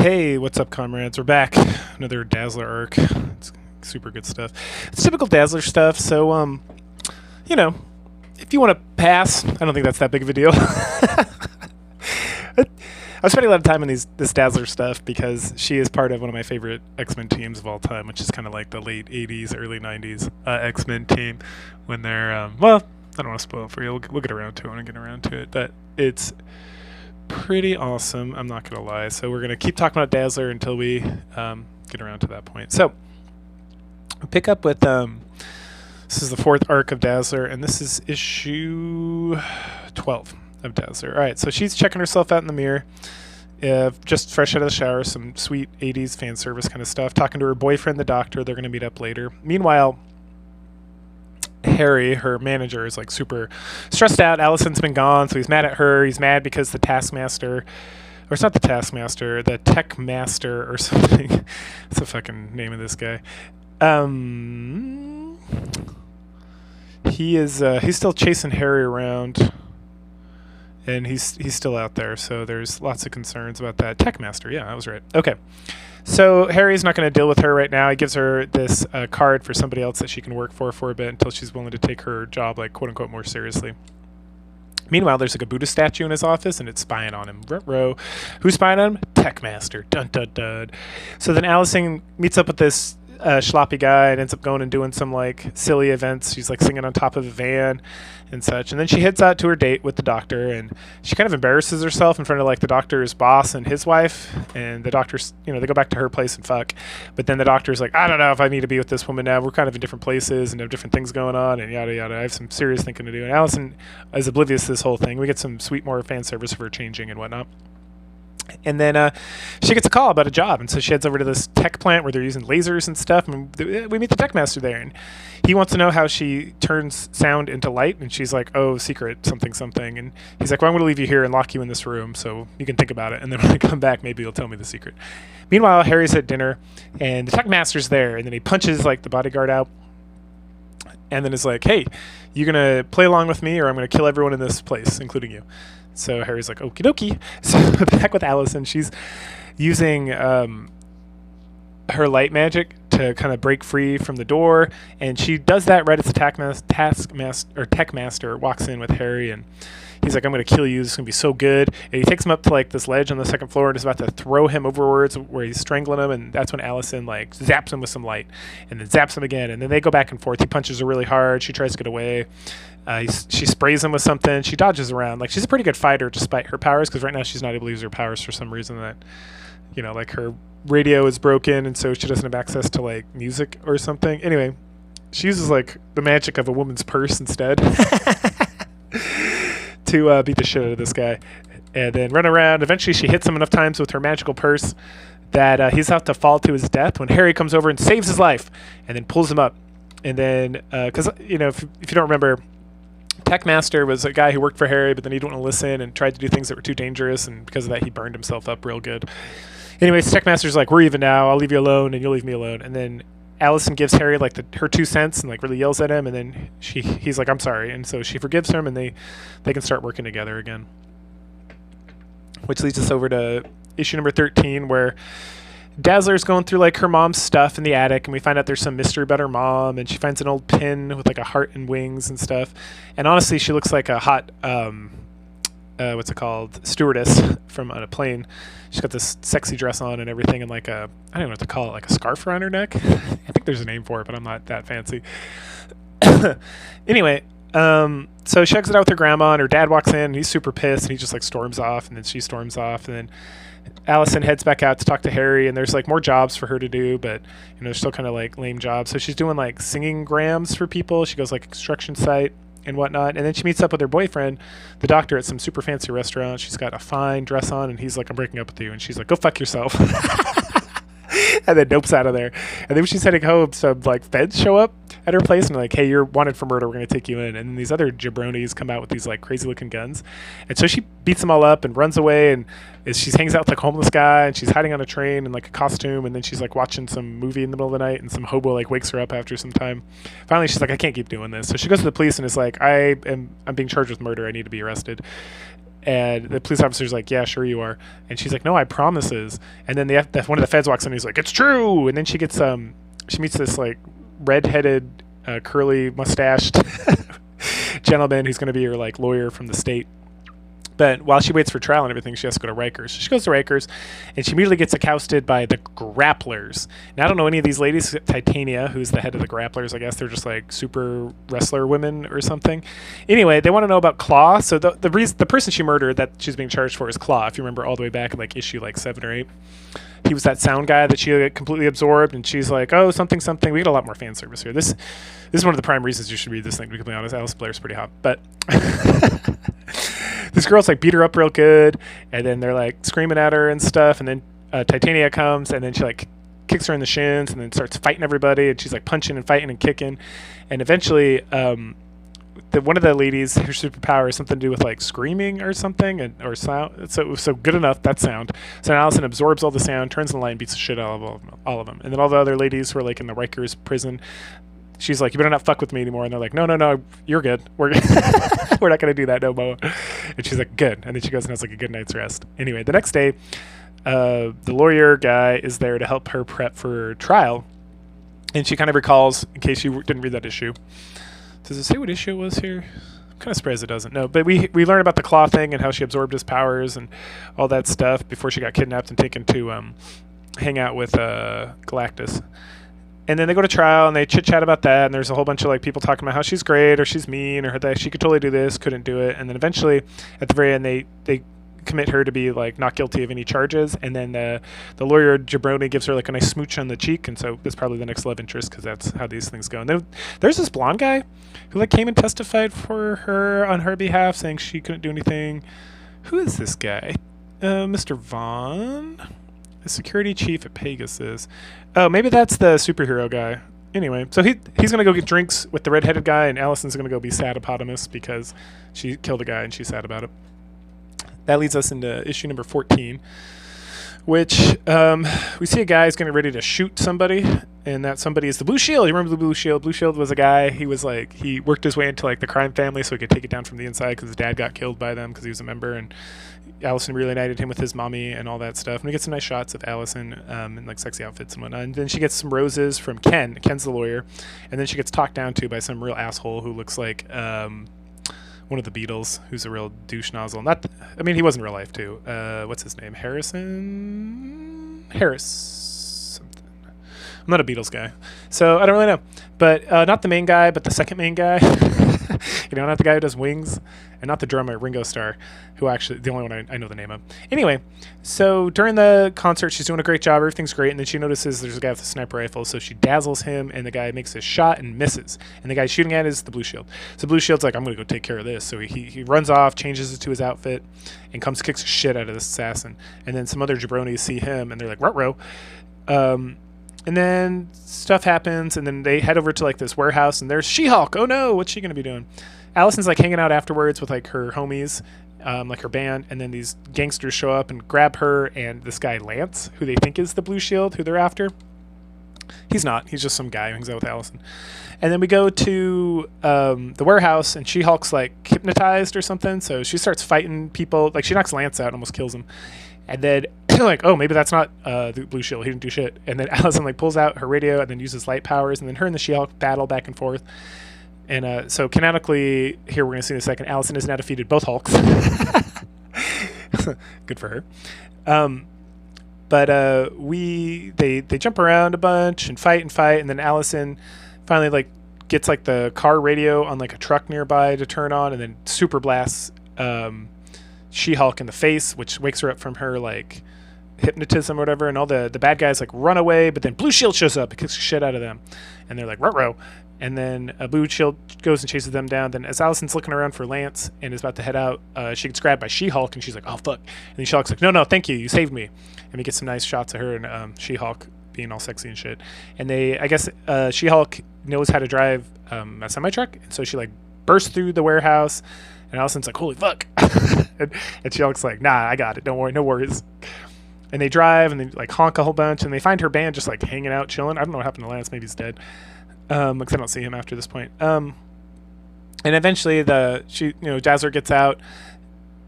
Hey, what's up, comrades? We're back. Another Dazzler arc. It's super good stuff. It's typical Dazzler stuff, so, you know, if you want to pass, I don't think that's that big of a deal. I'm spending a lot of time on this Dazzler stuff because she is part of one of my favorite X-Men teams of all time, which is kind of like the late 80s, early 90s X-Men team when they're, well, I don't want to spoil it for you. We'll get around to it when I get around to it, but it's pretty awesome, I'm not going to lie. So we're going to keep talking about Dazzler until we get around to that point. So we'll pick up with, this is the fourth arc of Dazzler, and this is issue 12 of Dazzler. All right, so she's checking herself out in the mirror, just fresh out of the shower, some sweet 80s fan service kind of stuff, talking to her boyfriend, the doctor. They're going to meet up later. Meanwhile, Harry, her manager, is like super stressed out. Allison's been gone, so he's mad at her. He's mad because the Taskmaster, or it's not the Taskmaster, the Tech Master or something. That's the fucking name of this guy. He's still chasing Harry around, and he's still out there. So there's lots of concerns about that. Tech Master, yeah, I was right. Okay. So Harry's not going to deal with her right now. He gives her this card for somebody else that she can work for a bit until she's willing to take her job, like, quote unquote, more seriously. Meanwhile, there's like a Buddha statue in his office, and it's spying on him. Ruh-roh. Who's spying on him? Tech Master. Dun dun dun. So then Allison meets up with this schloppy guy and ends up going and doing some like silly events. She's like singing on top of a van and such, and then she heads out to her date with the doctor, and she kind of embarrasses herself in front of like the doctor's boss and his wife, and the doctor's, they go back to her place and fuck, but then the doctor's like, I don't know if I need to be with this woman now. We're kind of in different places and have different things going on, and yada yada. I have some serious thinking to do. And Allison is oblivious to this whole thing. We get some sweet more fan service of her changing and whatnot. And then she gets a call about a job, and so she heads over to this tech plant where they're using lasers and stuff, and we meet the tech master there, and he wants to know how she turns sound into light, and she's like, oh, secret, something, something, and he's like, well, I'm going to leave you here and lock you in this room so you can think about it, and then when I come back, maybe you'll tell me the secret. Meanwhile, Harry's at dinner, and the tech master's there, and then he punches like the bodyguard out, and then is like, hey, you going to play along with me, or I'm going to kill everyone in this place, including you. So Harry's like, okie dokie. So back with Allison, she's using her light magic to kind of break free from the door, and she does that right as the tech master walks in with Harry, and he's like, I'm going to kill you. This is going to be so good. And he takes him up to like this ledge on the second floor and is about to throw him overwards where he's strangling him, and that's when Allison like zaps him with some light and then zaps him again, and then they go back and forth. He punches her really hard. She tries to get away. She sprays him with something. She dodges around. Like, she's a pretty good fighter despite her powers, because right now she's not able to use her powers for some reason that, like her radio is broken, and so she doesn't have access to like music or something. Anyway, she uses like the magic of a woman's purse instead to beat the shit out of this guy and then run around. Eventually she hits him enough times with her magical purse that he's about to fall to his death when Harry comes over and saves his life and then pulls him up. And then because if you don't remember, Tech Master was a guy who worked for Harry, but then he didn't want to listen and tried to do things that were too dangerous, and because of that he burned himself up real good. Anyways, Tech Master's like, we're even now, I'll leave you alone and you'll leave me alone. And then Allison gives Harry like her 2 cents and like really yells at him, and then he's like, I'm sorry, and so she forgives him, and they can start working together again. Which leads us over to issue number 13, where Dazzler's going through like her mom's stuff in the attic, and we find out there's some mystery about her mom, and she finds an old pin with like a heart and wings and stuff. And honestly, she looks like a hot what's it called, stewardess from on a plane. She's got this sexy dress on and everything, and like I don't know what to call it, like a scarf around her neck. I think there's a name for it, but I'm not that fancy. Anyway, so she hugs it out with her grandma, and her dad walks in, and he's super pissed, and he just like storms off, and then she storms off, and then Allison heads back out to talk to Harry, and there's like more jobs for her to do, but they're still kind of like lame jobs. So she's doing like singing grams for people. She goes like construction site and whatnot, and then she meets up with her boyfriend, the doctor, at some super fancy restaurant. She's got a fine dress on, and he's like, I'm breaking up with you, and she's like, go fuck yourself. And then dopes out of there. And then when she's heading home, some like feds show up at her place and they're like, hey, you're wanted for murder, we're going to take you in. And then these other jabronis come out with these like crazy looking guns, and so she beats them all up and runs away, and she hangs out with like a homeless guy, and she's hiding on a train in like a costume, and then she's like watching some movie in the middle of the night, and some hobo like wakes her up after some time. Finally she's like, I can't keep doing this, so she goes to the police and is like, I'm being charged with murder, I need to be arrested. And the police officer's like, yeah, sure you are. And she's like, no, I promises. And then one of the feds walks in and he's like, it's true. And then she gets she meets this like redheaded, curly mustached gentleman who's going to be her like lawyer from the state. But while she waits for trial and everything, she has to go to Rikers. So she goes to Rikers, and she immediately gets accosted by the Grapplers. Now, I don't know any of these ladies. Titania, who's the head of the Grapplers, I guess they're just like super wrestler women or something. Anyway, they want to know about Claw. So the person she murdered that she's being charged for is Claw. If you remember all the way back in like issue like 7 or 8. He was that sound guy that she completely absorbed, and she's like, oh, something. We get a lot more fan service here. This is one of the prime reasons you should read this thing, to be completely honest. Alice Blair's pretty hot. But this girl's like beat her up real good, and then they're like screaming at her and stuff, and then Titania comes, and then she like kicks her in the shins, and then starts fighting everybody, and she's like punching and fighting and kicking, and eventually one of the ladies, her superpower is something to do with like screaming or something, or sound. So good enough, that sound. So Allison absorbs all the sound, turns on the light, and beats the shit out of all of them. And then all the other ladies who are like in the Rikers prison, she's like, you better not fuck with me anymore. And they're like, no, you're good. We're we're not gonna do that no more. And she's like, good. And then she goes and has like a good night's rest. Anyway, the next day, the lawyer guy is there to help her prep for trial, and she kind of recalls, in case you didn't read that issue. Does it say what issue it was here? I'm kind of surprised it doesn't. No, but we learn about the Claw thing and how she absorbed his powers and all that stuff before she got kidnapped and taken to hang out with Galactus. And then they go to trial and they chit-chat about that, and there's a whole bunch of like people talking about how she's great or she's mean or that she could totally do this, couldn't do it. And then eventually, at the very end, they commit her to be like not guilty of any charges, and then the lawyer Jabroni gives her like a nice smooch on the cheek, and so that's probably the next love interest, because that's how these things go. And then there's this blonde guy who like came and testified for her on her behalf, saying she couldn't do anything. Who is this guy? Mr. Vaughn, the security chief at Pegasus. Oh, maybe that's the superhero guy. Anyway, so he's gonna go get drinks with the redheaded guy, and Allison's gonna go be sadapotamus because she killed a guy and she's sad about it. That leads us into issue number 14, which we see a guy who's getting ready to shoot somebody, and that somebody is the Blue Shield. You remember the Blue Shield? Blue Shield was a guy, he worked his way into like the crime family so he could take it down from the inside because his dad got killed by them because he was a member, and Allison reunited him with his mommy and all that stuff. And we get some nice shots of Allison in like sexy outfits and whatnot. And then she gets some roses from Ken. Ken's the lawyer. And then she gets talked down to by some real asshole who looks like one of the Beatles, who's a real douche nozzle. He was in real life too. What's his name? Harris something. I'm not a Beatles guy, so I don't really know. But not the main guy, but the second main guy. Not the guy who does Wings, and not the drummer, Ringo Starr, who actually, the only one I know the name of. Anyway, so during the concert, she's doing a great job. Everything's great, and then she notices there's a guy with a sniper rifle, so she dazzles him, and the guy makes a shot and misses. And the guy shooting at is the Blue Shield. So Blue Shield's like, I'm going to go take care of this. So he runs off, changes it to his outfit, and kicks the shit out of this assassin. And then some other jabronis see him, and they're like, ruh-roh. And then stuff happens, and then they head over to like this warehouse, and there's She-Hulk. Oh no, what's she gonna be doing? Allison's like hanging out afterwards with like her homies, like her band, and then these gangsters show up and grab her and this guy Lance, who they think is the Blue Shield, who they're after. He's not. He's just some guy who hangs out with Allison. And then we go to the warehouse, and She-Hulk's like hypnotized or something, so she starts fighting people. Like she knocks Lance out and almost kills him. And then like, oh, maybe that's not the Blue Shield. He didn't do shit. And then Allison like pulls out her radio and then uses light powers, and then her and the She-Hulk battle back and forth. And so canonically, here we're going to see in a second, Allison has now defeated both Hulks. Good for her. But they jump around a bunch and fight, and then Allison finally like gets like the car radio on like a truck nearby to turn on, and then super blasts She-Hulk in the face, which wakes her up from her like hypnotism or whatever, and all the bad guys like run away, but then Blue Shield shows up and kicks the shit out of them, and they're like ruh-roh. And then Blue Shield goes and chases them down. Then as Allison's looking around for Lance and is about to head out, she gets grabbed by She-Hulk, and she's like, oh fuck. And then She-Hulk's like, no, thank you saved me. And we get some nice shots of her and She-Hulk being all sexy and shit. And I guess She-Hulk knows how to drive a semi-truck, and so she like bursts through the warehouse, and Allison's like, holy fuck. and She-Hulk's like, nah, I got it, don't worry, no worries. And they drive and they like honk a whole bunch, and they find her band just like hanging out, chilling. I don't know what happened to Lance, maybe he's dead. Because I don't see him after this point. And eventually Dazzler gets out,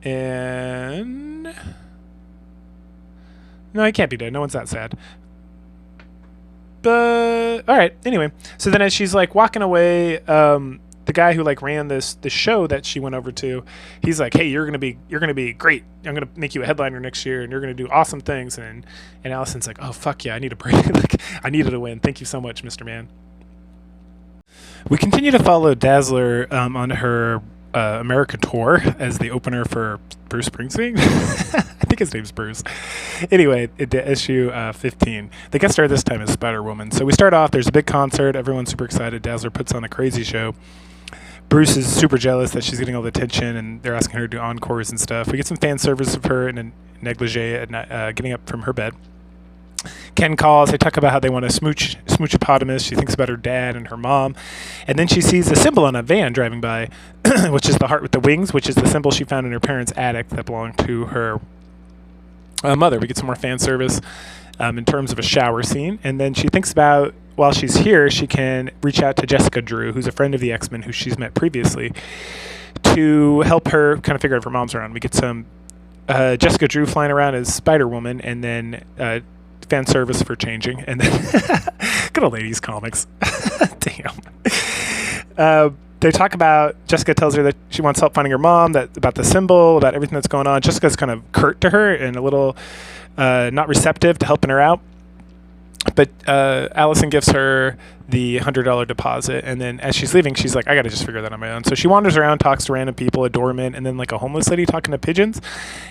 And no, he can't be dead. No one's that sad. But all right. Anyway, so then as she's like walking away, the guy who like ran this show that she went over to, he's like, "Hey, you're gonna be great. I'm gonna make you a headliner next year, and you're gonna do awesome things." And Allison's like, "Oh fuck yeah, I need a break. Like, I needed a win. Thank you so much, Mr. Man." We continue to follow Dazzler on her America tour as the opener for Bruce Springsteen. I think his name's Bruce. Anyway, issue 15. The guest star this time is Spider-Woman. So we start off, there's a big concert, everyone's super excited. Dazzler puts on a crazy show. Bruce is super jealous that she's getting all the attention, and they're asking her to do encores and stuff. We get some fan service of her in a negligee getting up from her bed. Ken calls. They talk about how they want to smoochopotamus. She thinks about her dad and her mom. And then she sees a symbol on a van driving by, which is the heart with the wings, which is the symbol she found in her parents' attic that belonged to her mother. We get some more fan service in terms of a shower scene. And then she thinks about, while she's here, she can reach out to Jessica Drew, who's a friend of the X-Men who she's met previously, to help her kind of figure out if her mom's around. We get some Jessica Drew flying around as Spider-Woman, and then fan service for changing, and then good old ladies comics. Damn. They talk about, Jessica tells her that she wants help finding her mom, that about the symbol, about everything that's going on. Jessica's kind of curt to her and a little not receptive to helping her out. But Allison gives her the $100 deposit, and then as she's leaving, she's like, I gotta just figure that on my own. So she wanders around, talks to random people, a doorman, and then like a homeless lady talking to pigeons.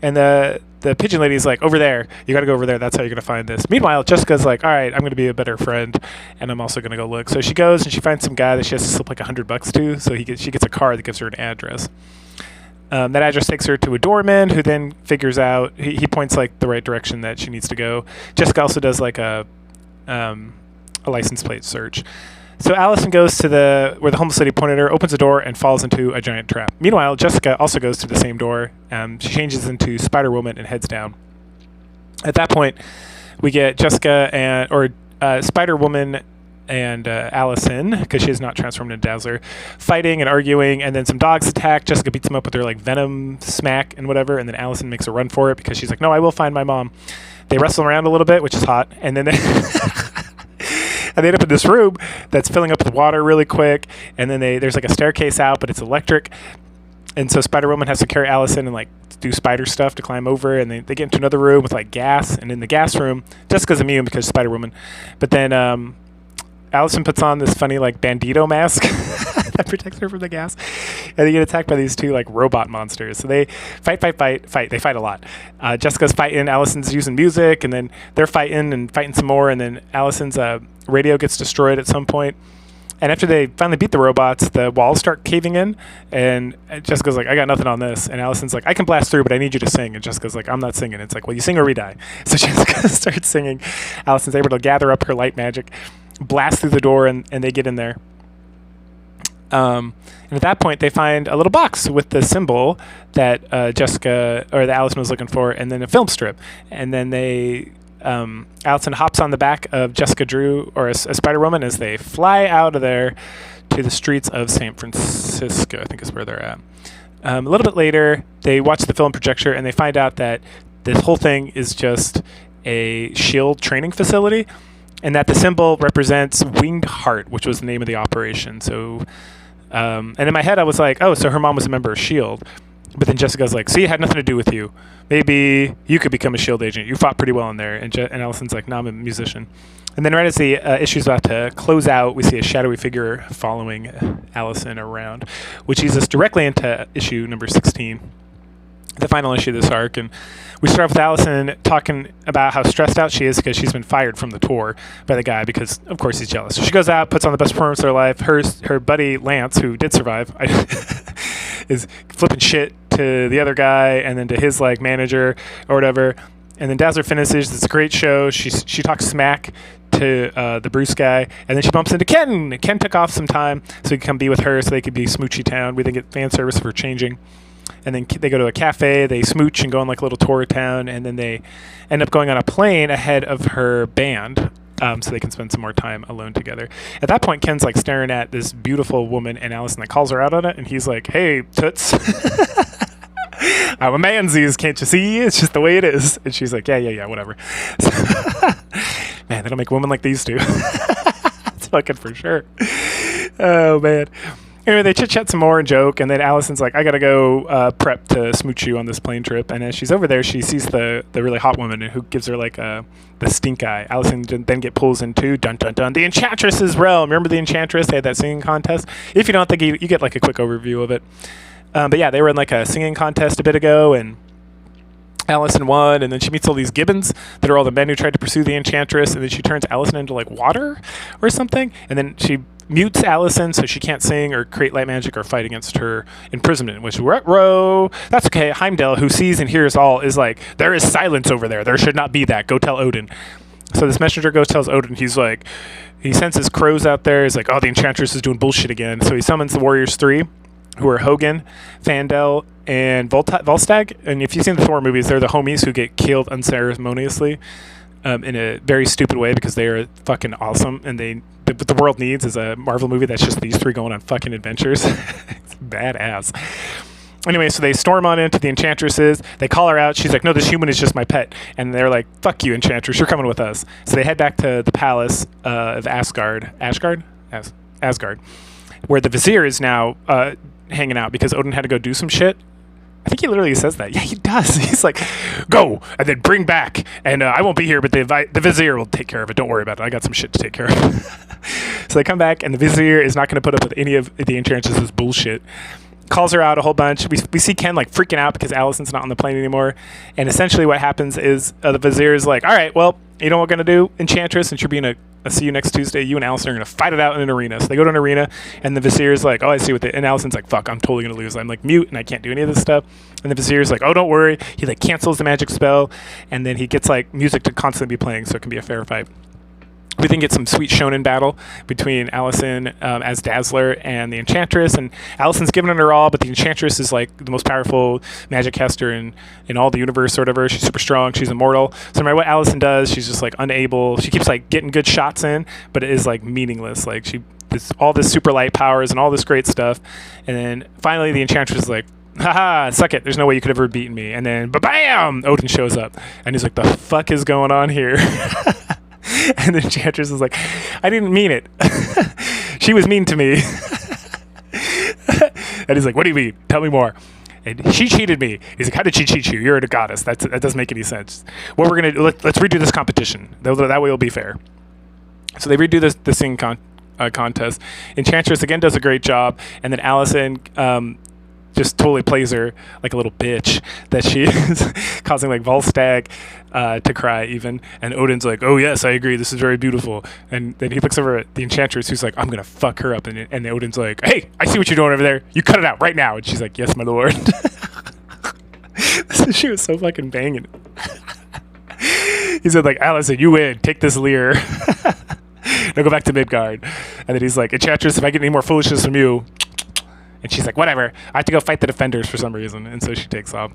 And the pigeon lady's like, over there, you gotta go over there, that's how you're gonna find this. Meanwhile, Jessica's like, all right, I'm gonna be a better friend, and I'm also gonna go look. So she goes and she finds some guy that she has to slip like $100 to, so she gets a card that gives her an address. That address takes her to a doorman who then figures out, he points like the right direction that she needs to go. Jessica also does like a license plate search. So Allison goes to where the homeless lady pointed her, opens the door, and falls into a giant trap. Meanwhile, Jessica also goes to the same door. She changes into Spider-Woman and heads down. At that point, we get Jessica Spider-Woman and Allison, because she is not transformed into Dazzler, fighting and arguing, and then some dogs attack. Jessica beats them up with her like venom smack and whatever, and then Allison makes a run for it because she's like, no, I will find my mom. They wrestle around a little bit, which is hot, and then and they end up in this room that's filling up with water really quick, and then there's like a staircase out, but it's electric, and so Spider-Woman has to carry Allison and like do spider stuff to climb over, and they get into another room with like gas, and in the gas room, Jessica's immune because she's Spider-Woman, but then Allison puts on this funny like bandito mask that protects her from the gas, and they get attacked by these two like robot monsters. So they fight. They fight a lot. Jessica's fighting, Allison's using music, and then they're fighting some more, and then Allison's radio gets destroyed at some point. And after they finally beat the robots, the walls start caving in, and Jessica's like, I got nothing on this. And Allison's like, I can blast through, but I need you to sing. And Jessica's like, I'm not singing. It's like, well, you sing or we die. So Jessica starts singing. Allison's able to gather up her light magic, blast through the door, and they get in there. And at that point, they find a little box with the symbol that that Allison was looking for, and then a film strip. And then Allison hops on the back of Jessica Drew, or a Spider-Woman, as they fly out of there to the streets of San Francisco, I think is where they're at. A little bit later, they watch the film projector, and they find out that this whole thing is just a SHIELD training facility, and that the symbol represents Winged Heart, which was the name of the operation. So, and in my head, I was like, oh, so her mom was a member of SHIELD. But then Jessica's like, see, it had nothing to do with you. Maybe you could become a SHIELD agent. You fought pretty well in there. And Allison's like, no, I'm a musician. And then right as the issue's about to close out, we see a shadowy figure following Allison around, which leads us directly into issue number 16, the final issue of this arc. And we start off with Allison talking about how stressed out she is because she's been fired from the tour by the guy because, of course, he's jealous. So she goes out, puts on the best performance of her life. Her buddy, Lance, who did survive, is flipping shit to the other guy and then to his like manager or whatever. And then Dazzler finishes. It's a great show. She talks smack to the Bruce guy, and then she bumps into Ken. Ken took off some time so he could come be with her so they could be Smoochy Town. We then get fan service for changing. And then they go to a cafe, they smooch and go on like a little tour of town, and then they end up going on a plane ahead of her band so they can spend some more time alone together. At that point, Ken's like staring at this beautiful woman, and Allison like calls her out on it, and he's like, hey, toots. I'm a mansies, can't you see? It's just the way it is. And she's like, yeah, whatever. Man, they don't make women like these two. That's fucking for sure. Oh, man. Anyway, they chit-chat some more and joke, and then Allison's like, I gotta go prep to smooch you on this plane trip. And as she's over there, she sees the really hot woman who gives her like the stink eye. Allison then pulls into dun dun dun the Enchantress's realm. Remember the Enchantress? They had that singing contest. If you don't think you get like a quick overview of it. But yeah, they were in like a singing contest a bit ago, and Allison won, and then she meets all these gibbons that are all the men who tried to pursue the Enchantress, and then she turns Allison into like water or something, and then she mutes Allison so she can't sing or create light magic or fight against her imprisonment, which that's okay. Heimdall, who sees and hears all, is like, there is silence over there. There should not be that. Go tell Odin. So this messenger goes, tells Odin. He's like, he senses crows out there. He's like, oh, the Enchantress is doing bullshit again. So he summons the Warriors 3, who are Hogan, Fandel, and Volstagg. And if you've seen the Thor movies, they're the homies who get killed unceremoniously in a very stupid way because they are fucking awesome, and what the world needs is a Marvel movie that's just these 3 going on fucking adventures. It's badass. Anyway, so they storm on into the Enchantresses. They call her out. She's like, no, this human is just my pet. And they're like, fuck you, Enchantress. You're coming with us. So they head back to the palace of Asgard, where the Vizier is now hanging out because Odin had to go do some shit. I think he literally says that. Yeah, he does. He's like, go, and then bring back. And I won't be here, but the Vizier will take care of it. Don't worry about it. I got some shit to take care of. So they come back, and the Vizier is not going to put up with any of the Enchantress's bullshit. Calls her out a whole bunch. We see Ken like freaking out because Allison's not on the plane anymore. And essentially what happens is the Vizier is like, all right, well, you know what we're going to do, Enchantress, since you're being a see you next Tuesday, you and Allison are going to fight it out in an arena. So they go to an arena, and the Vizier is like, oh, I see what and Allison's like, fuck, I'm totally going to lose. I'm like mute, and I can't do any of this stuff. And the Vizier is like, oh, don't worry. He like cancels the magic spell, and then he gets like music to constantly be playing so it can be a fair fight. We then get some sweet shonen battle between Allison as Dazzler and the Enchantress, and Allison's giving it her all, but the Enchantress is like the most powerful magic caster in all the universe or whatever. She's super strong. She's immortal. So no matter what Allison does, she's just like unable. She keeps like getting good shots in, but it is like meaningless. Like all this super light powers and all this great stuff, and then finally the Enchantress is like, haha, suck it. There's no way you could ever have beaten me. And then bam, Odin shows up, and he's like, the fuck is going on here? And the Enchantress is like, I didn't mean it. She was mean to me. And he's like, what do you mean? Tell me more. And she cheated me. He's like, how did she cheat you? You're a goddess. That doesn't make any sense. What we're going to do, let's redo this competition. That way it'll be fair. So they redo the singing contest. Enchantress again does a great job. And then Allison just totally plays her like a little bitch that she is, causing like Volstagg to cry even. And Odin's like, oh yes, I agree, this is very beautiful. And then he looks over at the Enchantress, who's like, I'm gonna fuck her up. And Odin's like, hey, I see what you're doing over there. You cut it out right now. And she's like, yes, my lord. She was so fucking banging. He said like, Allison, you win. Take this lyre. Now go back to Midgard. And then he's like, Enchantress, if I get any more foolishness from you. And she's like, whatever. I have to go fight the defenders for some reason. And so she takes off.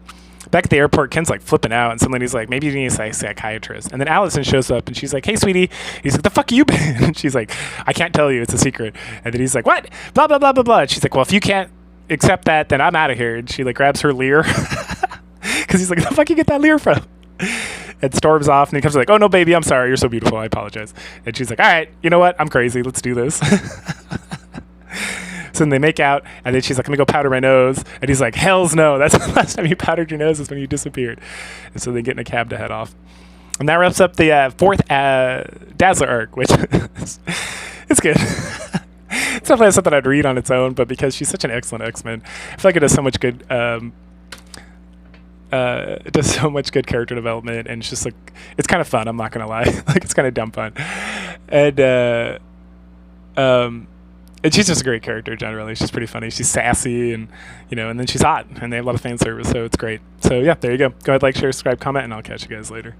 Back at the airport, Ken's like flipping out. And suddenly he's like, maybe you need a psychiatrist. And then Allison shows up and she's like, hey, sweetie. He's like, the fuck you been? And she's like, I can't tell you. It's a secret. And then he's like, what? Blah, blah, blah, blah, blah. And she's like, well, if you can't accept that, then I'm out of here. And she like grabs her lyre. Because he's like, the fuck you get that lyre from? And storms off. And he comes like, oh, no, baby. I'm sorry. You're so beautiful. I apologize. And she's like, all right, you know what? I'm crazy. Let's do this. So then they make out, and then she's like, let me go powder my nose. And he's like, hells no. That's the last time you powdered your nose is when you disappeared. And so they get in a cab to head off. And that wraps up the fourth Dazzler arc, which is good. It's definitely something I'd read on its own, but because she's such an excellent X-Men, I feel like it does so much good character development, and it's just like, it's kind of fun, I'm not going to lie. Like, it's kind of dumb fun. And she's just a great character generally. She's pretty funny. She's sassy, and and then she's hot, and they have a lot of fan service, so it's great. So yeah, there you go. Go ahead, like, share, subscribe, comment, and I'll catch you guys later.